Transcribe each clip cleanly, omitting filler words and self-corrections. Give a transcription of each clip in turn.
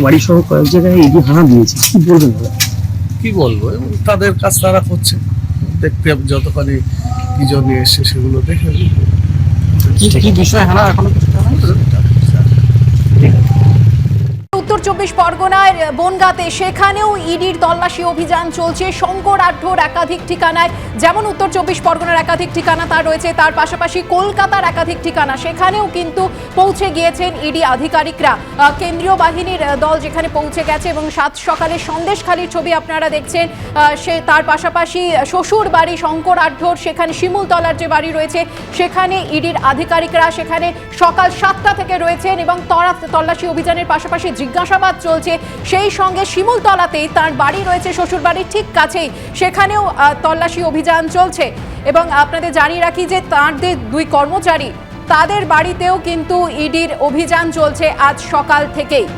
বাড়ি সহ কয়েক জায়গায় ইডি হানা দিয়েছে, কি বলবেন? কি বলবো, এবং তাদের কাজ তারা করছে, দেখতে যতখানি কি জন্য এসছে সেগুলো দেখে কি বিষয় হানা এখনো কিছু জানা নেই। উত্তর চব্বিশ পরগনার বনগাঁতে সেখানেও ইডির তল্লাশি অভিযান চলছে। শঙ্কর আঢ্যর একাধিক ঠিকানায়, যেমন উত্তর চব্বিশ পরগনার একাধিক ঠিকানা তার রয়েছে, তার পাশাপাশি কলকাতার একাধিক ঠিকানা, সেখানেও কিন্তু পৌঁছে গিয়েছেন ইডি আধিকারিকরা। কেন্দ্রীয় বাহিনীর দল যেখানে পৌঁছে গেছে এবং সাত সকালে সন্দেশখালির ছবি আপনারা দেখছেন। সে তার পাশাপাশি শ্বশুর বাড়ি শঙ্কর আঢ্যর, সেখানে শিমুলতলার যে বাড়ি রয়েছে সেখানে ইডির আধিকারিকরা সেখানে সকাল 7টা থেকে রয়েছেন এবং তল্লাশি অভিযানের পাশাপাশি জিজ্ঞাসাবাদ চলছে। সেই সঙ্গে শিমুলতলাতেই তার বাড়ি রয়েছে, শ্বশুর বাড়ির ঠিক কাছেই, সেখানেও তল্লাশি অভিযান চলছে। এবং আপনাদের জানিয়ে রাখি যে তাঁদের দুই কর্মচারী, তাদের বাড়িতেও কিন্তু ইডির অভিযান চলছে আজ সকাল থেকেই।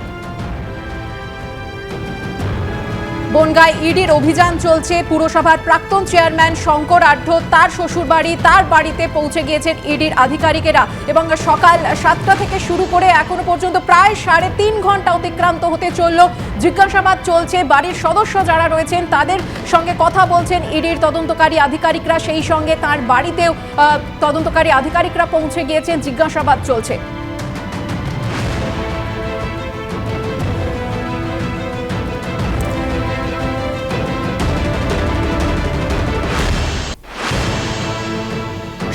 বনগাঁয় ইডির অভিযান চলছে। পুরসভার প্রাক্তন চেয়ারম্যান শঙ্কর আঢ্য, তার শ্বশুরবাড়ি, তার বাড়িতে পৌঁছে গিয়েছেন ইডির আধিকারিকেরা এবং সকাল 7টা থেকে শুরু করে এখনো পর্যন্ত প্রায় 3.5 ঘন্টা অতিক্রান্ত হতে চলল। জিজ্ঞাসাবাদ চলছে, বাড়ির সদস্য যারা রয়েছেন তাদের সঙ্গে কথা বলছেন ইডির তদন্তকারী আধিকারিকরা, সেই সঙ্গে তার বাড়িতেও তদন্তকারী আধিকারিকরা পৌঁছে গিয়েছেন, জিজ্ঞাসাবাদ চলছে।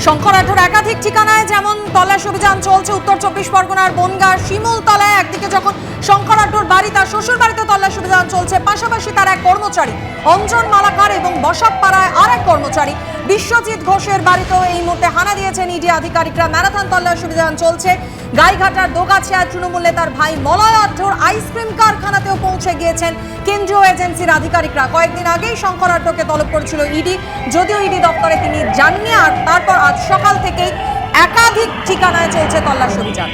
শঙ্কর আঢ্যর একাধিক ঠিকানায় যেমন তল্লাশি অভিযান চলছে। উত্তর চব্বিশ পরগনার বনগাঁর শিমুলতলায় একদিকে যখন শঙ্কর আঢ্যর বাড়ি, তার শ্বশুর বাড়িতে তল্লাশি অভিযান চলছে, পাশাপাশি তার এক কর্মচারী অঞ্জন মালাকার এবং বসাকপাড়ায় আর এক কর্মচারী বিশ্বজিৎ ঘোষের বাড়িতেও এই মুহূর্তে হানা দিয়েছেন ইডি আধিকারিকরা। ম্যারাথন তল্লাশি অভিযান চলছে। গাইঘাটার দোগাছিয়ায় তৃণমূল নেতার ভাই মলয় আঢ্যর আইসক্রিম কারখানাতেও পৌঁছে গিয়েছেন কেন্দ্রীয় এজেন্সির আধিকারিকরা। কয়েকদিন আগেই শঙ্কর আঢ্যকে তলব করেছিল ইডি, যদিও ইডি দপ্তরে তিনি যাননি। আর তারপর আজ সকাল থেকেই একাধিক ঠিকানায় চলছে তল্লাশি অভিযান।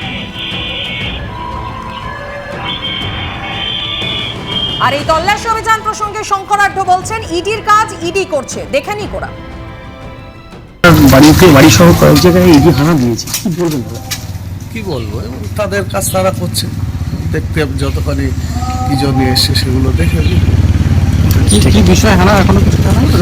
আর এই তল্লাশি অভিযান প্রসঙ্গে শঙ্কর আঢ্য বলছেন, ইডির কাজ ইডি করছে, দেখেনি কোরা। বাড়ি সহ কয়েক জায়গায় ইডি হানা দিয়েছে, কি বলবেন? কি বলবো, এবং তাদের কাজ তারা করছে, দেখতে যতখানি কি জন্য এসছে সেগুলো দেখে কি বিষয় হানা এখনো কিছু জানা নেই।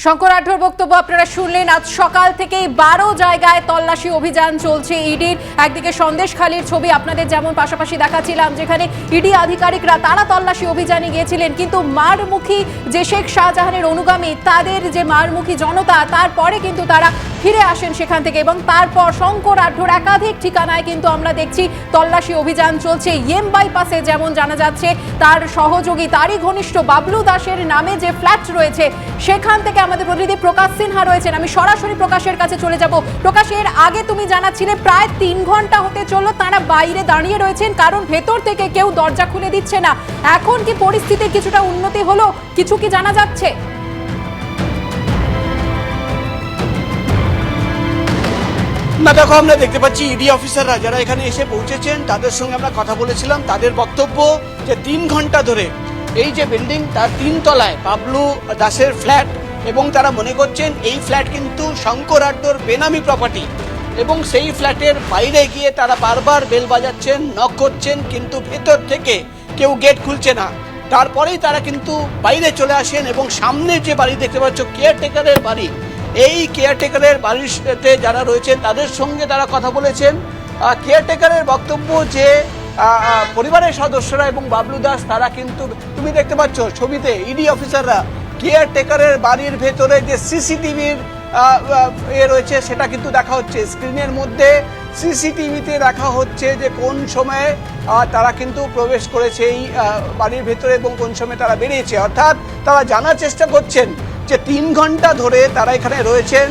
শঙ্কর আঢ্যর বক্তব্য আপনারা শুনলেন। আজ সকাল থেকেই 12 জায়গায় তল্লাশি অভিযান চলছে ইডির। একদিকে সন্দেশখালির ছবি আপনাদের যেমন পাশাপাশি দেখাচ্ছিলাম, যেখানে ইডি আধিকারিকরা তারা তল্লাশি অভিযানে গিয়েছিলেন, কিন্তু মারমুখী যে শেখ শাহজাহানের অনুগামী, তাদের যে মারমুখী জনতা, তারপরে কিন্তু তারা ফিরে আসেন সেখান থেকে এবং তারপর শঙ্কর আঢ্যর একাধিক ঠিকানায় কিন্তু আমরা দেখছি তল্লাশি অভিযান চলছে। ইএম বাইপাসে যেমন জানা যাচ্ছে তার সহযোগী, তারই ঘনিষ্ঠ বাবলু দাসের নামে যে ফ্ল্যাট রয়েছে, সেখান থেকে আমাদের প্রতিনিধি প্রকাশ সিনহা রয়েছেন। আমি সরাসরি প্রকাশের কাছে চলে যাব। প্রকাশ, এর আগে তুমি জানাচ্ছিলে প্রায় 3 ঘন্টা হতে চললো তারা বাইরে দাঁড়িয়ে রয়েছেন, কারণ ভেতর থেকে কেউ দরজা খুলে দিচ্ছে না। এখন কি পরিস্থিতির কিছুটা উন্নতি হলো, কিছু কি জানা যাচ্ছে? না দেখো, আমরা দেখতে পাচ্ছি ইডি অফিসাররা যারা এখানে এসে পৌঁছেছেন তাদের সঙ্গে আমরা কথা বলেছিলাম। তাদের বক্তব্য যে 3 ঘন্টা ধরে এই যে বিল্ডিং তার 3 তলায় বাবলু দাসের ফ্ল্যাট, এবং তারা মনে করছেন এই ফ্ল্যাট কিন্তু শঙ্কর আঢ্যর বেনামি প্রপার্টি, এবং সেই ফ্ল্যাটের বাইরে গিয়ে তারা বারবার বেল বাজাচ্ছেন, নক করছেন, কিন্তু ভেতর থেকে কেউ গেট খুলছে না। তারপরেই তারা কিন্তু বাইরে চলে আসেন এবং সামনে যে বাড়ি দেখতে পাচ্ছ কেয়ারটেকারের বাড়ি, এই কেয়ারটেকারের বাড়িতে যারা রয়েছেন তাদের সঙ্গে তারা কথা বলেছেন। কেয়ারটেকারের বক্তব্য যে পরিবারের সদস্যরা এবং বাবলু দাস তারা কিন্তু, তুমি দেখতে পাচ্ছ ছবিতে ইডি অফিসাররা কেয়ারটেকারের বাড়ির ভেতরে যে সিসিটিভির রয়েছে সেটা কিন্তু দেখা হচ্ছে স্ক্রিনের মধ্যে। সিসিটিভিতে দেখা হচ্ছে যে কোন সময়ে তারা কিন্তু প্রবেশ করেছে এই বাড়ির ভেতরে এবং কোন সময় তারা বেরিয়েছে। অর্থাৎ তারা জানার চেষ্টা করছেন যে 3 ঘন্টা ধরে তারা এখানে রয়েছেন,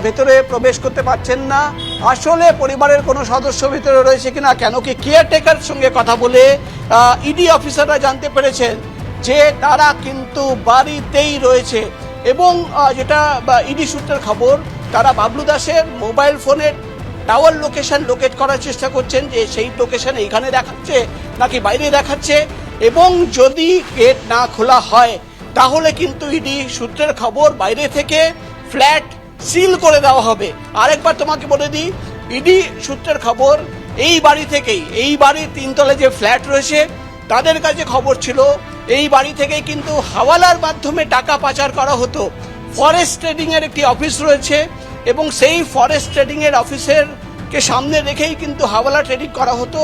ভেতরে প্রবেশ করতে পারছেন না, আসলে পরিবারের কোনো সদস্য ভেতরে রয়েছে কিনা। কেন কি কেয়ারটেকার সঙ্গে কথা বলে ইডি অফিসাররা জানতে পেরেছেন যে তারা কিন্তু বাড়িতেই রয়েছে, এবং যেটা ইডি সূত্রের খবর, তারা বাবলু দাসের মোবাইল ফোনের টাওয়ার লোকেশন লোকেট করার চেষ্টা করছেন যে সেই লোকেশন এইখানে দেখাচ্ছে নাকি বাইরে দেখাচ্ছে, এবং যদি গেট না খোলা হয় তাহলে কিন্তু ইডি সূত্রের খবর বাইরে থেকে ফ্ল্যাট সিল করে দেওয়া হবে। আরেকবার তোমাকে বলে দিই, ইডি সূত্রের খবর এই বাড়ি থেকেই, এই বাড়ির 3 তলায় যে ফ্ল্যাট রয়েছে তাদের কাছে খবর ছিল এই বাড়ি থেকেই কিন্তু হাওয়ালার মাধ্যমে টাকা পাচার করা হতো। ফরেস্ট ট্রেডিং এর একটি অফিস রয়েছে এবং সেই ফরেস্ট ট্রেডিং এর অফিসের কে সামনে রেখেই কিন্তু হাওয়ালা ট্রেডিং করা হতো।